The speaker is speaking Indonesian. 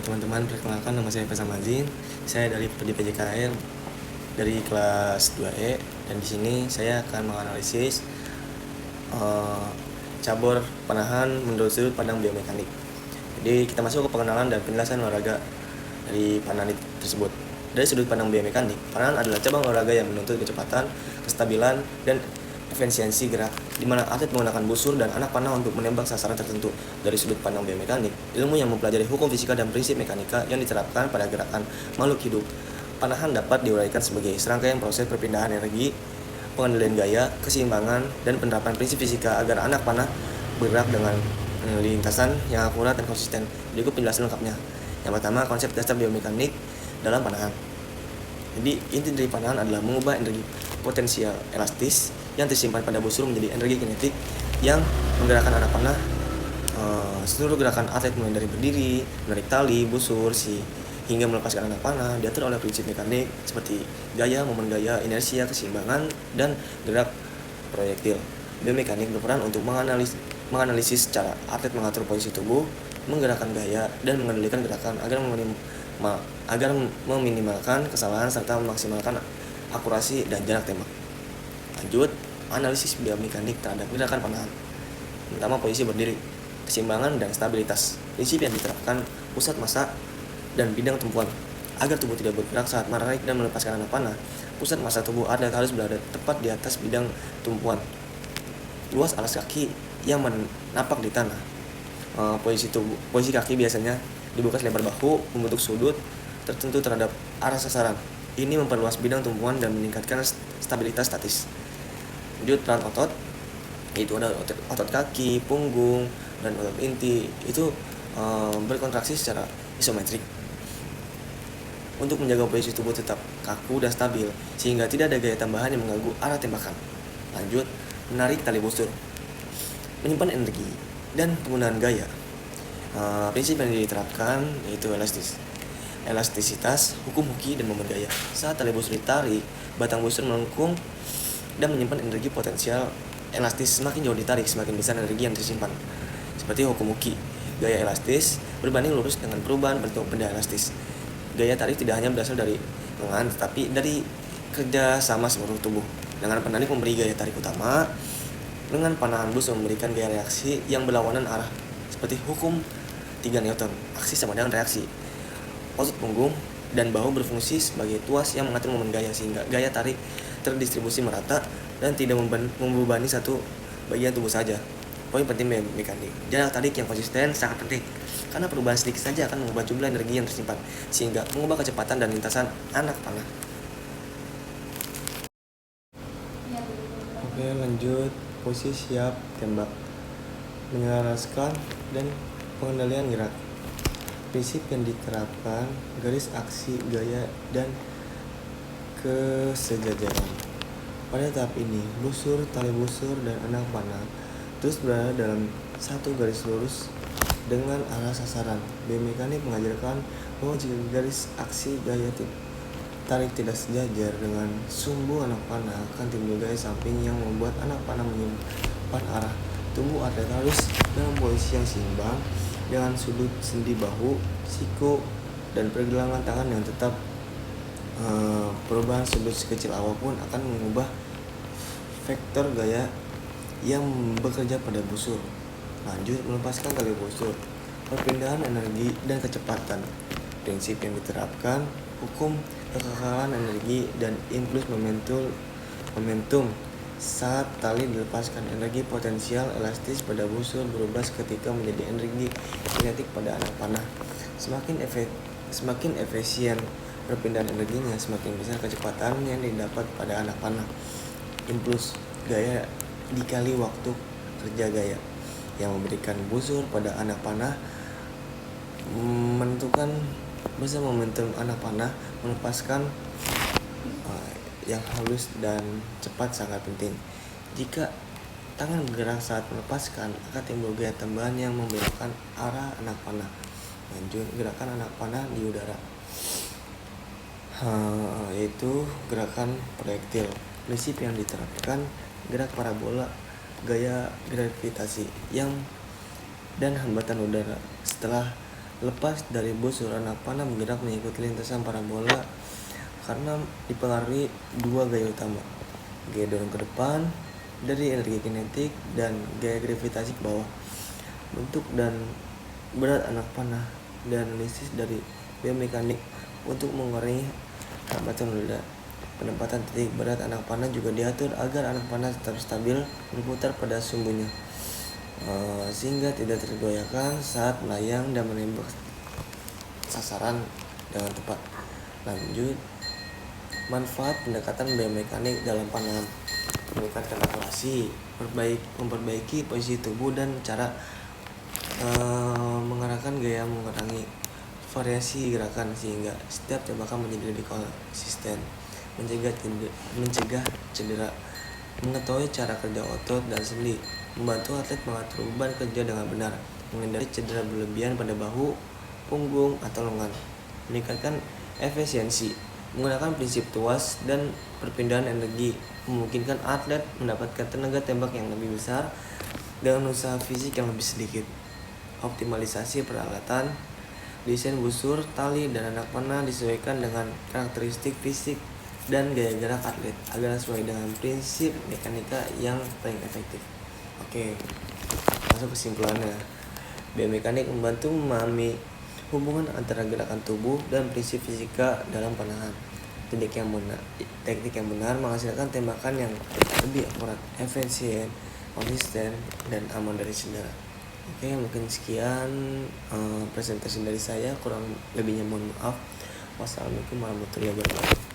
teman-teman, perkenalkan nama saya Faisal Mazin. Saya dari Prodi PJKN dari kelas 2E, dan di sini saya akan menganalisis cabur panahan menurut sudut pandang biomekanik. Jadi kita masuk ke pengenalan dan penjelasan olahraga dari panahan tersebut. Dari sudut pandang biomekanik, panahan adalah cabang olahraga yang menuntut kecepatan, kestabilan, dan efisiensi gerak, di mana atlet menggunakan busur dan anak panah untuk menembak sasaran tertentu. Dari sudut pandang biomekanik, ilmu yang mempelajari hukum fisika dan prinsip mekanika yang diterapkan pada gerakan makhluk hidup. Panahan dapat diuraikan sebagai serangkaian proses perpindahan energi, pengendalian gaya, keseimbangan, dan penerapan prinsip fisika agar anak panah bergerak dengan lintasan yang akurat dan konsisten. Berikut penjelasan lengkapnya. Yang pertama, konsep dasar biomekanik dalam panahan. Jadi inti dari panahan adalah mengubah energi potensial elastis yang tersimpan pada busur menjadi energi kinetik yang menggerakkan anak panah. Seluruh gerakan atlet mulai dari berdiri, menarik tali, busur, hingga melepaskan anak panah diatur oleh prinsip mekanik seperti gaya, momen gaya, inersia, keseimbangan, dan gerak proyektil. Biomekanik berperan untuk menganalisis cara atlet mengatur posisi tubuh, menggerakkan gaya, dan mengendalikan gerakan agar meminimalkan kesalahan serta memaksimalkan akurasi dan jarak tembak. Lanjut, analisis biomekanik terhadap gerakan panahan. Pertama, posisi berdiri, keseimbangan dan stabilitas. Prinsip yang diterapkan pusat massa dan bidang tumpuan. Agar tubuh tidak bergerak saat menarik dan melepaskan anak panah, pusat massa tubuh atlet harus berada tepat di atas bidang tumpuan. Luas alas kaki yang menapak di tanah. Posisi kaki biasanya dibuka selebar bahu, membentuk sudut tertentu terhadap arah sasaran. Ini memperluas bidang tumpuan dan meningkatkan stabilitas statis. Lanjut, peran otot, yaitu ada otot kaki, punggung, dan otot inti itu berkontraksi secara isometrik untuk menjaga posisi tubuh tetap kaku dan stabil sehingga tidak ada gaya tambahan yang mengganggu arah tembakan. Lanjut, menarik tali busur, menyimpan energi dan penggunaan gaya. Prinsip yang diterapkan yaitu elastisitas, hukum hoki, dan momen gaya. Saat tali busur ditarik, batang busur melengkung dan menyimpan energi potensial elastis. Semakin jauh ditarik, semakin besar energi yang tersimpan. Seperti hukum hoki, gaya elastis berbanding lurus dengan perubahan bentuk benda elastis. Gaya tarik tidak hanya berasal dari lengan, tetapi dari kerja sama seluruh tubuh. Lengan penarik memberi gaya tarik utama, lengan panahan busur memberikan gaya reaksi yang berlawanan arah. Seperti hukum 3 Newton, aksi sama dengan reaksi. Otot punggung dan bahu berfungsi sebagai tuas yang mengatur momen gaya sehingga gaya tarik terdistribusi merata dan tidak membebani satu bagian tubuh saja. Poin penting mekanik, jarak tarik yang konsisten sangat penting karena perubahan sedikit saja akan mengubah jumlah energi yang tersimpan sehingga mengubah kecepatan dan lintasan anak panah. Oke, lanjut, posisi siap tembak, menyelaraskan dan pengendalian gerak. Prinsip yang diterapkan, garis aksi, gaya, dan kesejajaran. Pada tahap ini, busur, tali busur, dan anak panah terus berada dalam satu garis lurus dengan arah sasaran. Biomekanik mengajarkan bahwa jika garis aksi gaya tarik tidak sejajar dengan sumbu anak panah, akan timbul gaya samping yang membuat anak panah menyimpan arah. Tubuh atlet harus dalam posisi yang seimbang dengan sudut sendi bahu, siku, dan pergelangan tangan yang tetap. Perubahan sudut sekecil apapun akan mengubah vektor gaya yang bekerja pada busur. Lanjut, melepaskan tali busur, perpindahan energi dan kecepatan. Prinsip yang diterapkan, hukum kekekalan energi dan impuls momentum. Saat tali dilepaskan, energi potensial elastis pada busur berubah ketika menjadi energi kinetik pada anak panah. Semakin efisien perpindahan energinya, semakin besar kecepatan yang didapat pada anak panah. Impuls gaya dikali waktu kerja gaya yang memberikan busur pada anak panah menentukan besar momentum anak panah melepaskan yang halus dan cepat sangat penting. Jika tangan bergerak saat melepaskan, akan timbul gaya tambahan yang membelokkan arah anak panah. Lanjut, gerakan anak panah di udara, yaitu gerakan proyektil. Prinsip yang diterapkan, gerak parabola, gaya gravitasi dan hambatan udara. Setelah Lepas dari busur, anak panah bergerak mengikuti lintasan parabola karena dipengaruhi dua gaya utama, gaya dorong ke depan dari energi kinetik dan gaya gravitasi ke bawah. Bentuk dan berat anak panah dan analisis dari biomekanik untuk mengurangi hambatan roda. Penempatan titik berat anak panah juga diatur agar anak panah tetap stabil berputar pada sumbunya, sehingga tidak tergoyahkan saat melayang dan menembak sasaran dengan tepat. Lanjut, manfaat pendekatan biomekanik dalam panahan: meningkatkan akurasi, memperbaiki posisi tubuh dan cara mengarahkan gaya, mengurangi variasi gerakan sehingga setiap tembakan menjadi lebih konsisten, mencegah cedera, mengetahui cara kerja otot dan sendi, membantu atlet mengatur beban kerja dengan benar, menghindari cedera berlebihan pada bahu, punggung, atau lengan, meningkatkan efisiensi, menggunakan prinsip tuas dan perpindahan energi, memungkinkan atlet mendapatkan tenaga tembak yang lebih besar dengan usaha fisik yang lebih sedikit. Optimalisasi peralatan, desain busur, tali, dan anak panah disesuaikan dengan karakteristik fisik dan gaya gerak atlet agar sesuai dengan prinsip mekanika yang paling efektif. Oke, masuk kesimpulannya. Biomekanik membantu memahami hubungan antara gerakan tubuh dan prinsip fisika dalam panahan. Teknik yang benar menghasilkan tembakan yang lebih akurat, efisien, konsisten, dan aman dari cedera. Oke, mungkin sekian presentasi dari saya. Kurang lebihnya mohon maaf. Wassalamualaikum warahmatullahi wabarakatuh.